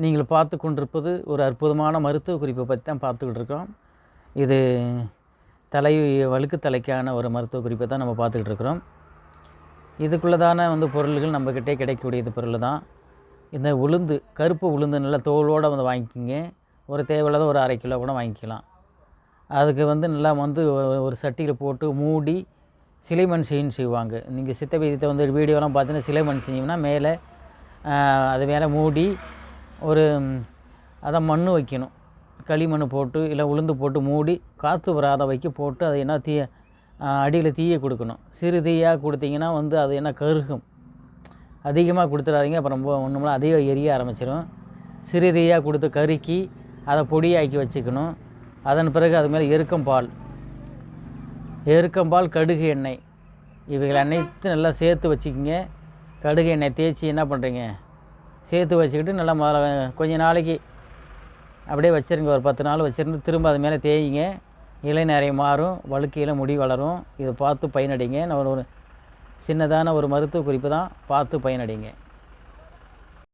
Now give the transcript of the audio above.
நீங்கள் பார்த்து கொண்டிருப்பது ஒரு அற்புதமான மருத்துவ குறிப்பை பற்றி தான் பார்த்துக்கிட்டு இருக்கோம். இது வழுக்கு தலைக்கான ஒரு மருத்துவ குறிப்பை தான் நம்ம பார்த்துக்கிட்டு இருக்கிறோம். இதுக்குள்ளதான பொருள்கள் நம்மக்கிட்டே கிடைக்கக்கூடியது பொருள் தான். இந்த உளுந்து, கருப்பு உளுந்து நல்லா தோலோடு வாங்கிக்கிங்க. ஒரு தேவையில்லாத ஒரு 1/2 கிலோ கூட வாங்கிக்கலாம். அதுக்கு நல்லா ஒரு சட்டியில் போட்டு மூடி சிலைமண் செய்வாங்க. நீங்கள் சித்த வைத்தியத்தை வீடியோலாம் பார்த்தீங்கன்னா சிலைமண் செஞ்சோம்னா மேலே அது மேலே மூடி ஒரு அதை மண் வைக்கணும். களிமண் போட்டு இல்லை உளுந்து போட்டு மூடி காற்று வராத போட்டு அது என்ன அடியில் தீயை கொடுக்கணும். சிறு தீயாக கொடுத்தீங்கன்னா அது கருகும். அதிகமாக கொடுத்துடாதீங்க, அப்புறம் ரொம்ப ஒன்றுமெல்லாம் அதிகம் எரிய ஆரம்பிச்சிடும். சிறு தீயாக கொடுத்து கருக்கி அதை பொடியாக்கி வச்சுக்கணும். அதன் பிறகு அது மேலே எருக்கம்பால், கடுகு எண்ணெய், இவைகள் அனைத்தும் நல்லா சேர்த்து வச்சுக்கிங்க. கடுகு எண்ணெய் தேய்ச்சி என்ன பண்ணுறீங்க, சேர்த்து வச்சுக்கிட்டு நல்லா கொஞ்ச நாளைக்கு அப்படியே வச்சுருங்க. ஒரு 10 நாள் வச்சுருந்து திரும்ப அது மேலே தேய்ங்க. இலை நிறைய மாறும், வழுக்கையில் முடி வளரும். இதை பார்த்து பயனடைங்க. நான் ஒரு சின்னதான ஒரு மருத்துவ குறிப்பு தான், பார்த்து பயனடைங்க.